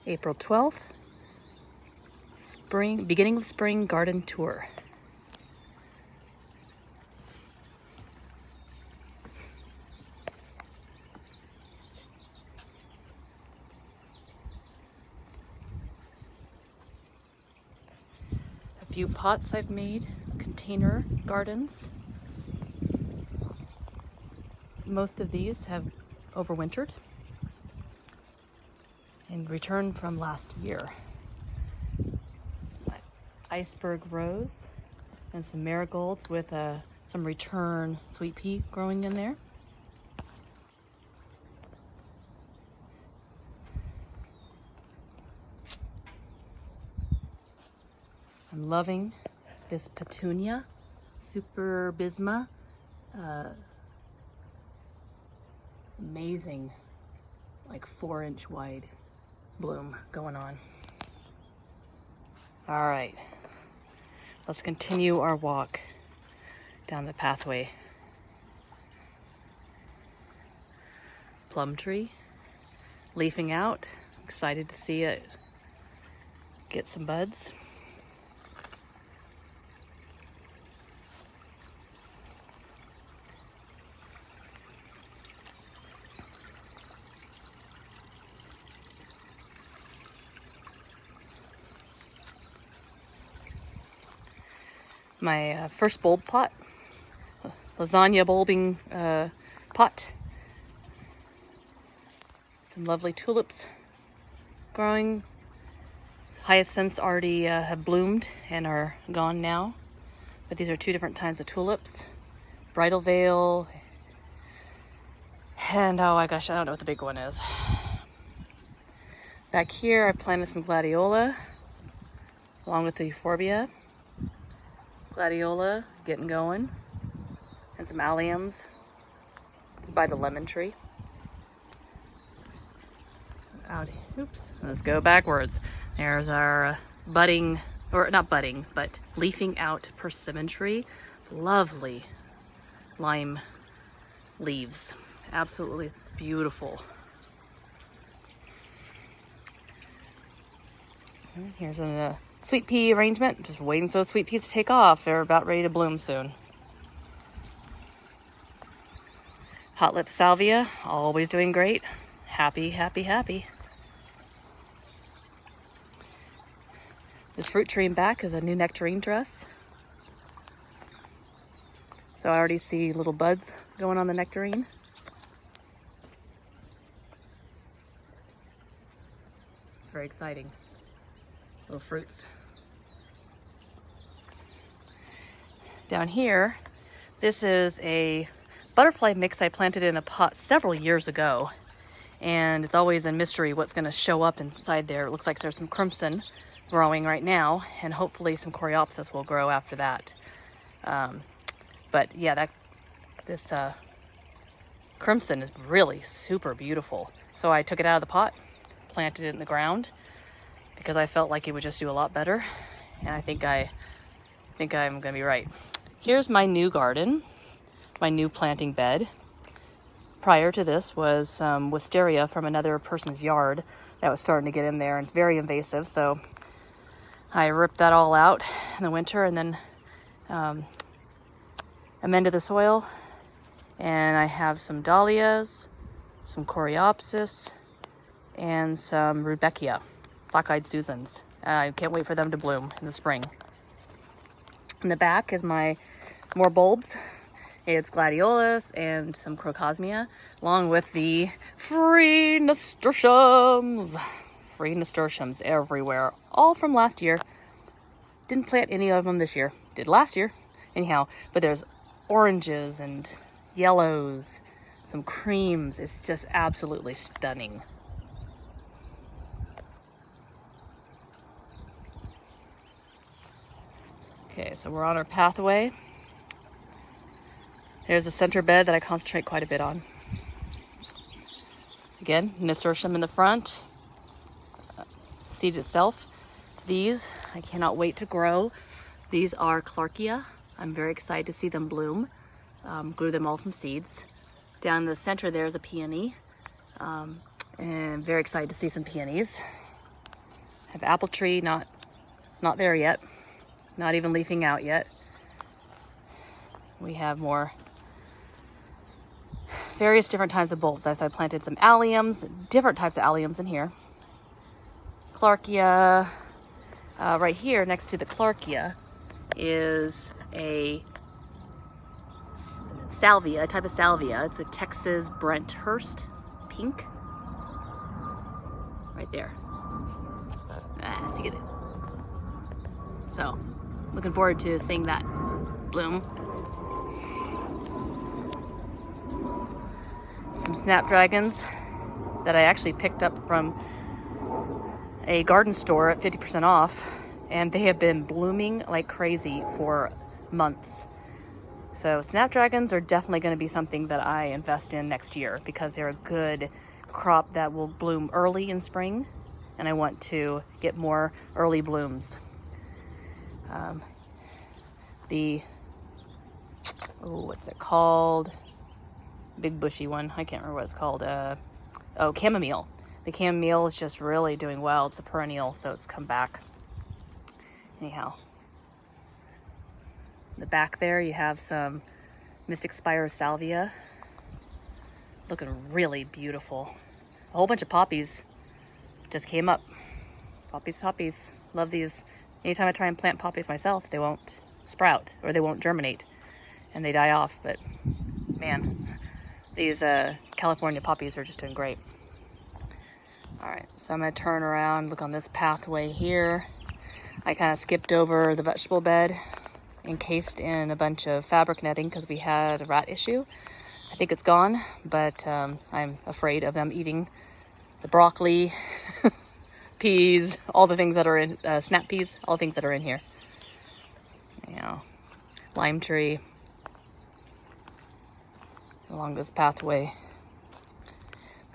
April 12th, beginning of spring garden tour. A few pots I've made, container gardens. Most of these have overwintered and returned from last year. Iceberg rose and some marigolds with some return sweet pea growing in there. I'm loving this petunia, Superbisma. Amazing, like 4-inch wide bloom going on. All right, let's continue our walk down the pathway. Plum tree, leafing out. Excited to see it get some buds. My first bulb pot, lasagna bulbing pot. Some lovely tulips growing. Hyacinths already have bloomed and are gone now, but these are two different kinds of tulips. Bridal veil, and oh my gosh, I don't know what the big one is. Back here I planted some gladiola along with the euphorbia. Gladiola getting going, and some alliums. It's by the lemon tree. Out, oops, let's go backwards. There's our budding, or not budding, but leafing out persimmon tree. Lovely lime leaves, absolutely beautiful. And here's a sweet pea arrangement, just waiting for the sweet peas to take off. They're about ready to bloom soon. Hot lip salvia, always doing great. Happy, happy, happy. This fruit tree in back is a new nectarine dress. So I already see little buds going on the nectarine. It's very exciting. Little fruits. Down here, this is a butterfly mix I planted in a pot several years ago, and it's always a mystery what's going to show up inside there. It looks like there's some crimson growing right now, and hopefully some coreopsis will grow after that. But yeah, this crimson is really super beautiful. So I took it out of the pot, planted it in the ground, because I felt like it would just do a lot better, and I think I'm gonna be right. Here's my new garden, my new planting bed. Prior to this was wisteria from another person's yard that was starting to get in there, and it's very invasive, so I ripped that all out in the winter and then amended the soil, and I have some dahlias, some coreopsis, and some rudbeckia, black-eyed Susans. I can't wait for them to bloom in the spring. In the back is my more bulbs. It's gladiolus and some crocosmia, along with the free nasturtiums. Free nasturtiums everywhere, all from last year. Didn't plant any of them this year. Did last year, anyhow. But there's oranges and yellows, some creams. It's just absolutely stunning. Okay, so we're on our pathway. There's a center bed that I concentrate quite a bit on. Again, nasturtium in the front, seed itself. These, I cannot wait to grow. These are Clarkia. I'm very excited to see them bloom. Grew them all from seeds. Down in the center there's a peony, and very excited to see some peonies. Have apple tree, not there yet. Not even leafing out yet. We have more various different types of bulbs. As I planted some alliums, different types of alliums in here. Clarkia. Right here next to the Clarkia is a salvia, a type of salvia. It's a Texas Brenthurst pink. Right there. See it. So, looking forward to seeing that bloom. Some snapdragons that I actually picked up from a garden store at 50% off, and they have been blooming like crazy for months. So snapdragons are definitely going to be something that I invest in next year because they're a good crop that will bloom early in spring, and I want to get more early blooms. What's it called? Big bushy one. I can't remember what it's called. Chamomile. The chamomile is just really doing well. It's a perennial, so it's come back. Anyhow, in the back there you have some Mystic Spire salvia. Looking really beautiful. A whole bunch of poppies just came up. Poppies. Love these. Anytime I try and plant poppies myself, they won't sprout or they won't germinate and they die off. But man, these California poppies are just doing great. All right, so I'm gonna turn around, look on this pathway here. I kind of skipped over the vegetable bed, encased in a bunch of fabric netting because we had a rat issue. I think it's gone, but I'm afraid of them eating the broccoli, peas, all the things that are in, snap peas, all the things that are in here. You know, lime tree along this pathway.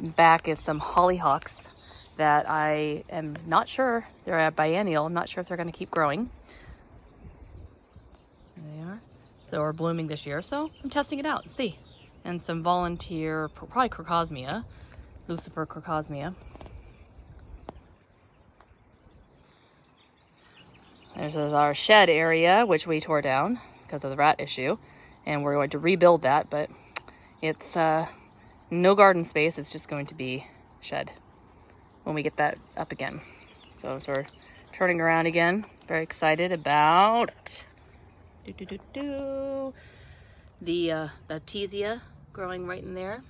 Back is some hollyhocks that I am not sure, they're a biennial, I'm not sure if they're going to keep growing. There they are. So we're blooming this year, so I'm testing it out, see. And some volunteer, probably Crocosmia, Lucifer Crocosmia. This is our shed area, which we tore down because of the rat issue. And we're going to rebuild that, but it's no garden space, it's just going to be shed when we get that up again. So we're turning around again. Very excited about the Baptisia growing right in there.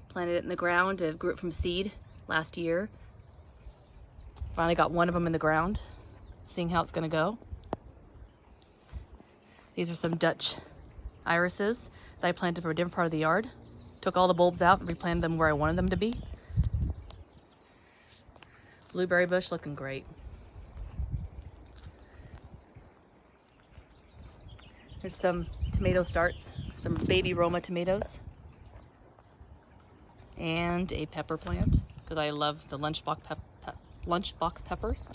Planted it in the ground. It grew it from seed last year. Finally got one of them in the ground, seeing how it's going to go. These are some Dutch irises that I planted for a different part of the yard. Took all the bulbs out and replanted them where I wanted them to be. Blueberry bush looking great. There's some tomato starts, some baby Roma tomatoes, and a pepper plant because I love the lunchbox peppers.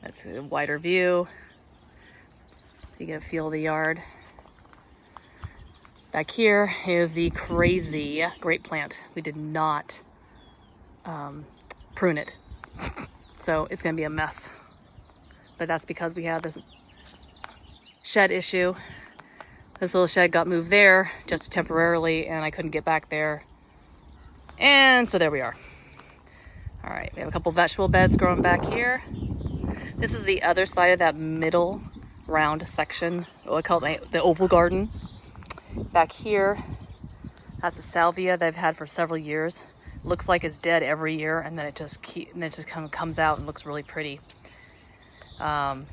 That's a wider view so you get a feel of the yard. Back here is the crazy grape plant. We did not prune it, so it's going to be a mess. But that's because we had this shed issue. This little shed got moved there just temporarily, and I couldn't get back there. And so there we are. All right, we have a couple vegetable beds growing back here. This is the other side of that middle round section, what I call it the oval garden. Back here, that's a salvia that I've had for several years. Looks like it's dead every year, and then it just kind of comes out and looks really pretty. But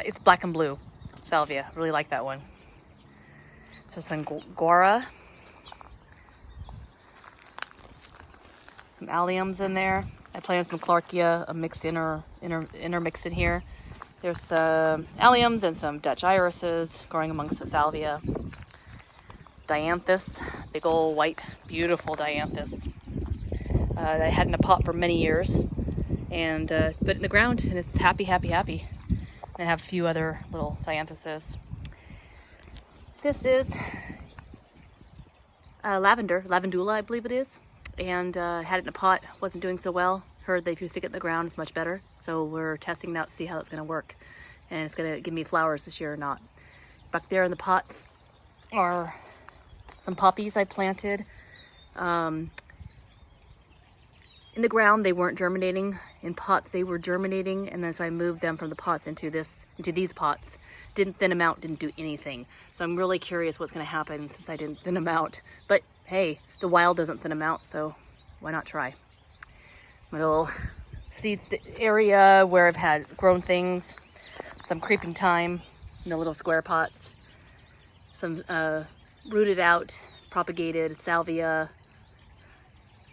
it's black and blue salvia. Really like that one. So some guara, some alliums in there. I planted some Clarkia, a mixed intermixed in here. There's some alliums and some Dutch irises growing amongst the salvia. Dianthus, big old white, beautiful dianthus. I had in a pot for many years, and put it in the ground, and it's happy. And I have a few other little dianthuses. This is lavandula, I believe it is. And had it in a pot, wasn't doing so well. Heard that if you stick it in the ground, it's much better. So we're testing it out to see how it's gonna work. And it's gonna give me flowers this year or not. Back there in the pots are some poppies I planted. In the ground, they weren't germinating. In pots, they were germinating, and then so I moved them from the pots into these pots. Didn't thin them out, didn't do anything. So I'm really curious what's gonna happen since I didn't thin them out. But hey, the wild doesn't thin them out, so why not try? My little seed area where I've had grown things, some creeping thyme in the little square pots, some rooted out, propagated salvia,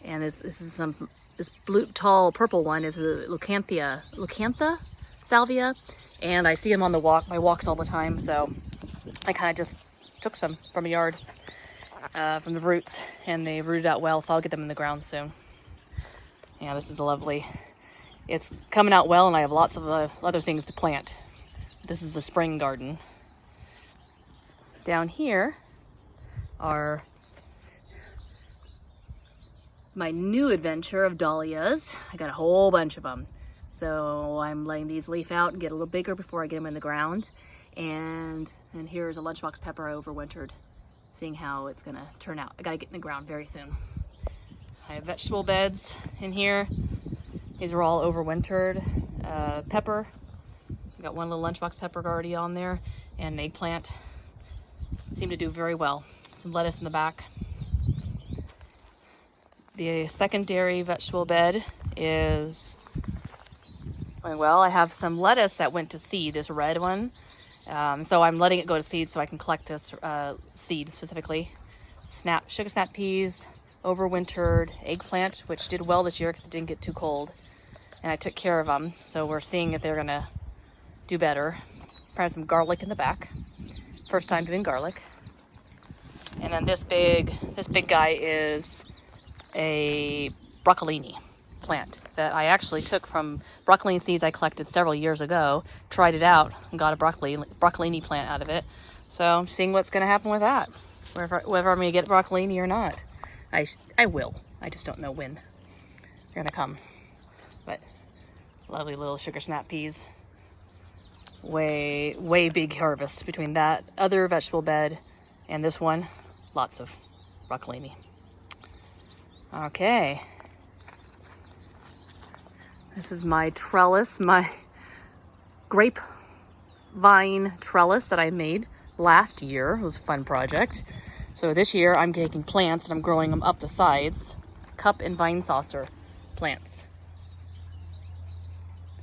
and this blue, tall purple one is a Leucantha salvia, and I see them on my walks all the time, so I kind of just took some from a yard, from the roots, and they rooted out well, so I'll get them in the ground soon. Yeah, this is lovely. It's coming out well, and I have lots of other things to plant. This is the spring garden. Down here are my new adventure of dahlias. I got a whole bunch of them. So I'm letting these leaf out and get a little bigger before I get them in the ground. And here's a lunchbox pepper I overwintered, seeing how it's gonna turn out. I gotta get in the ground very soon. I have vegetable beds in here. These are all overwintered. Pepper, I got one little lunchbox pepper already on there, and an eggplant. Seem to do very well. Some lettuce in the back. The secondary vegetable bed is going well. I have some lettuce that went to seed, this red one. So I'm letting it go to seed so I can collect this seed specifically. Sugar snap peas, overwintered eggplant, which did well this year because it didn't get too cold. And I took care of them. So we're seeing if they're gonna do better. Probably some garlic in the back. First time doing garlic. And then this big guy is a broccolini plant that I actually took from broccolini seeds I collected several years ago, tried it out and got a broccolini plant out of it. So I'm seeing what's gonna happen with that. Whether I'm gonna get broccolini or not. I will. I just don't know when they're gonna come. But lovely little sugar snap peas. Way big harvest between that other vegetable bed and this one. Lots of broccolini. Okay. This is my trellis, my grapevine trellis that I made last year. It was a fun project. So this year I'm taking plants and I'm growing them up the sides. Cup and vine saucer plants.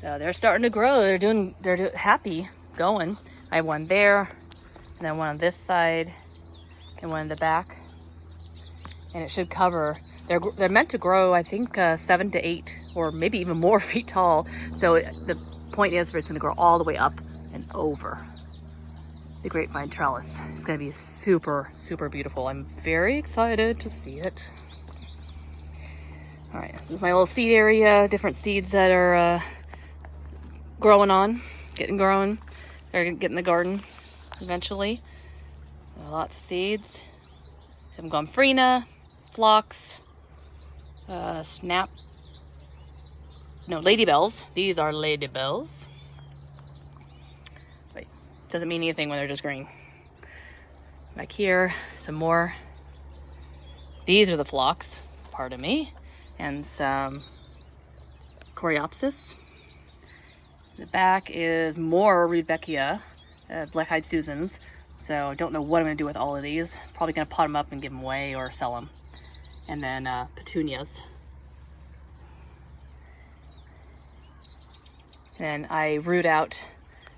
So they're starting to grow. They're happy going. I have one there, and then one on this side, and one in the back. And it should cover. They're meant to grow, I think, 7 to 8 or maybe even more feet tall. So the point is, it's going to grow all the way up and over the grapevine trellis. It's going to be super, super beautiful. I'm very excited to see it. All right, this is my little seed area. Different seeds that are getting growing. They're going to get in the garden eventually. Lots of seeds. Some gomphrena, phlox, ladybells. These are ladybells. Wait, doesn't mean anything when they're just green. Back here, some more. These are the phlox, pardon me, and some coreopsis. The back is more Rudbeckia, black-eyed Susans. So I don't know what I'm going to do with all of these. Probably going to pot them up and give them away or sell them. And then petunias. And I root out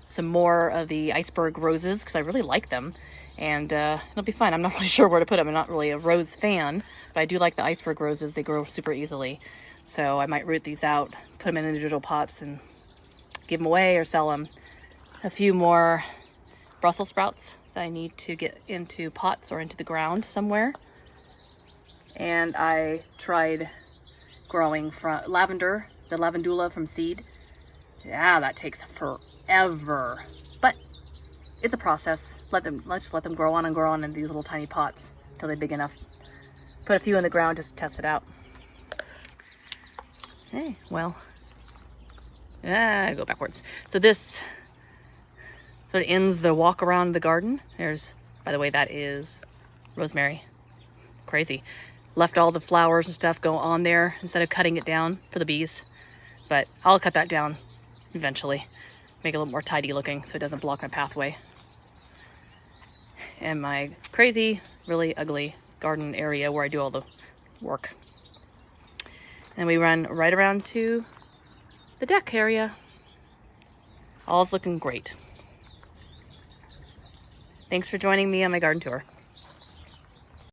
some more of the iceberg roses because I really like them. And it'll be fun. I'm not really sure where to put them. I'm not really a rose fan, but I do like the iceberg roses. They grow super easily. So I might root these out, put them in individual pots and give them away or sell them. A few more Brussels sprouts that I need to get into pots or into the ground somewhere. And I tried growing from lavender, the lavandula from seed. Yeah, that takes forever, but it's a process. Let's just let them grow on and grow on in these little tiny pots until they're big enough put a few in the ground just to test it out. Hey, well, go backwards. So this sort of ends the walk around the garden. There's, by the way, that is rosemary. Crazy. Left all the flowers and stuff go on there instead of cutting it down for the bees. But I'll cut that down eventually. Make it a little more tidy looking so it doesn't block my pathway. And my crazy, really ugly garden area where I do all the work. And we run right around to the deck area. All's looking great. Thanks for joining me on my garden tour.